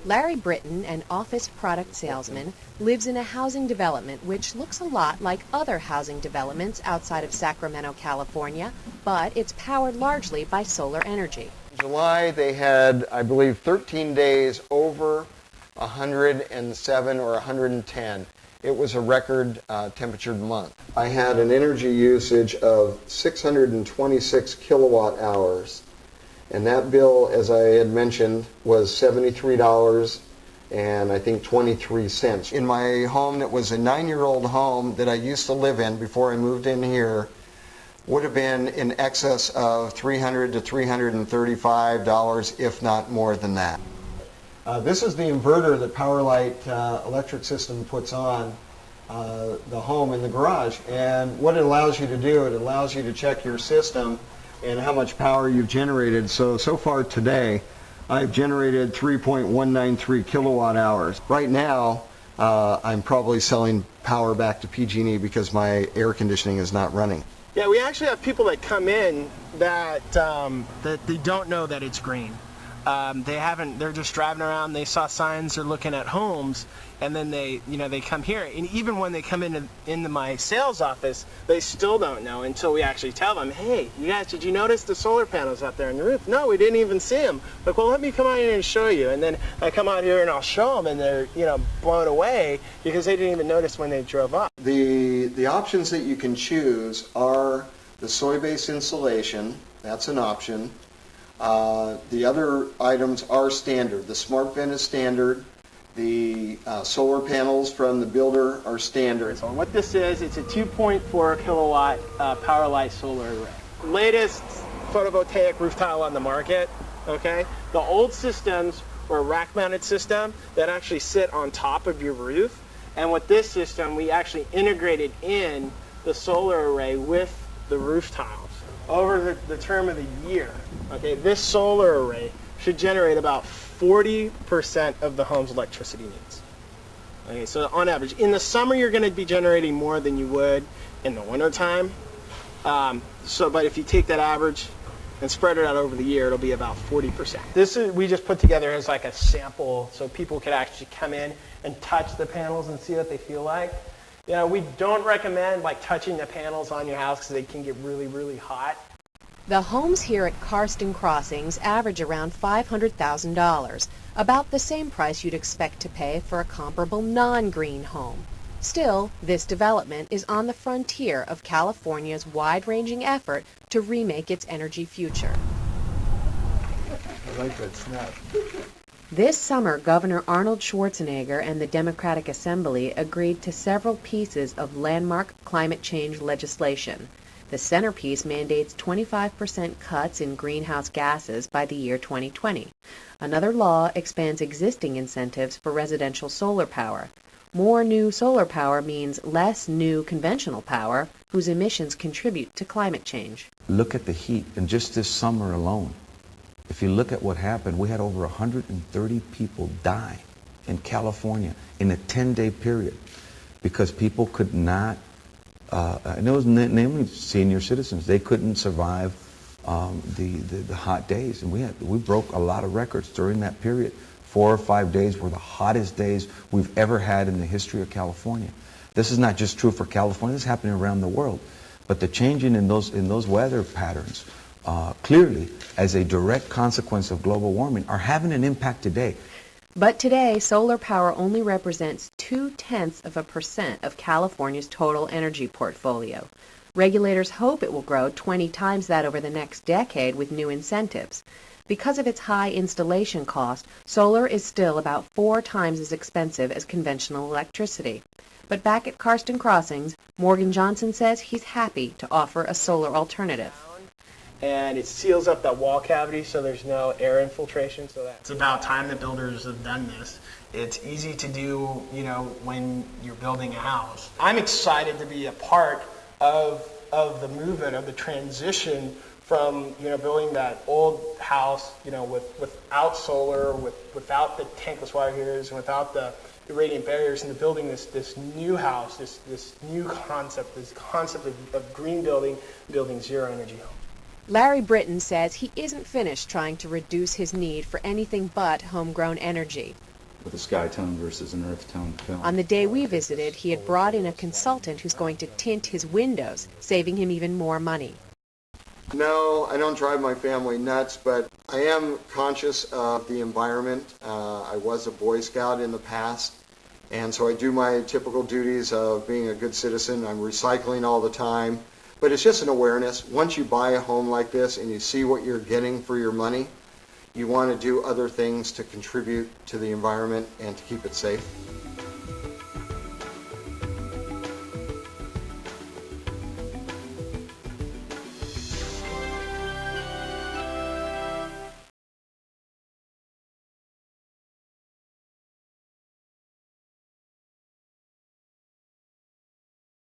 Larry Britton, an office product salesman, lives in a housing development which looks a lot like other housing developments outside of Sacramento, California, but it's powered largely by solar energy. In July, they had, I believe, 13 days over 107 or 110. It was a record temperatured month. I had an energy usage of 626 kilowatt hours. And that bill, as I had mentioned, was $73 and I think 23 cents. In my home that was a 9-year-old home that I used to live in before I moved in here, would have been in excess of $300 to $335, if not more than that. This is the inverter that PowerLight electric system puts on the home in the garage. And what it allows you to do, it allows you to check your system and how much power you've generated. So far today, I've generated 3.193 kilowatt hours. Right now, I'm probably selling power back to PG&E because my air conditioning is not running. Yeah, we actually have people that come in that they don't know that it's green. They're just driving around, they saw signs, they're looking at homes, and then they come here. And even when they come into my sales office, they still don't know until we actually tell them, hey, you guys, did you notice the solar panels out there on the roof? No, we didn't even see them. Like, well, let me come out here and show you. And then I come out here and I'll show them, and they're, blown away because they didn't even notice when they drove up. The options that you can choose are the soy-based insulation. That's an option. The other items are standard. The smart vent is standard. The solar panels from the builder are standard. So what this is, it's a 2.4 kilowatt PowerLight solar array. Latest photovoltaic roof tile on the market, okay? The old systems were a rack-mounted system that actually sit on top of your roof. And with this system, we actually integrated in the solar array with the roof tiles. Over the term of the year, okay, this solar array should generate about 40% of the home's electricity needs. Okay, so on average, in the summer you're going to be generating more than you would in the wintertime. But if you take that average and spread it out over the year, it'll be about 40%. We just put together as like a sample so people could actually come in and touch the panels and see what they feel like. We don't recommend touching the panels on your house because they can get really, really hot. The homes here at Carsten Crossings average around $500,000, about the same price you'd expect to pay for a comparable non-green home. Still, this development is on the frontier of California's wide-ranging effort to remake its energy future. I like that snap. This summer, Governor Arnold Schwarzenegger and the Democratic Assembly agreed to several pieces of landmark climate change legislation. The centerpiece mandates 25% cuts in greenhouse gases by the year 2020. Another law expands existing incentives for residential solar power. More new solar power means less new conventional power, whose emissions contribute to climate change. Look at the heat, and just this summer alone, if you look at what happened, we had over 130 people die in California in a 10-day period because people could not, and it was namely senior citizens, they couldn't survive the hot days. And we broke a lot of records during that period. 4 or 5 days were the hottest days we've ever had in the history of California. This is not just true for California, this is happening around the world. But the changing in those weather patterns clearly, as a direct consequence of global warming, are having an impact today. But today, solar power only represents 0.2% of California's total energy portfolio. Regulators hope it will grow 20 times that over the next decade with new incentives. Because of its high installation cost, solar is still about 4 times as expensive as conventional electricity. But back at Carsten Crossings, Morgan Johnson says he's happy to offer a solar alternative. And it seals up that wall cavity so there's no air infiltration. So it's about time that builders have done this. It's easy to do, when you're building a house. I'm excited to be a part of the movement, of the transition from building that old house, without solar, without the tankless wire heaters, and without the radiant barriers, into building this new house, this new concept, of green building zero energy home. Larry Britton says he isn't finished trying to reduce his need for anything but homegrown energy. with a sky tone versus an earth tone film. On the day we visited, he had brought in a consultant who's going to tint his windows, saving him even more money. No, I don't drive my family nuts, but I am conscious of the environment. I was a Boy Scout in the past, and so I do my typical duties of being a good citizen. I'm recycling all the time, but it's just an awareness. Once you buy a home like this and you see what you're getting for your money, you want to do other things to contribute to the environment and to keep it safe.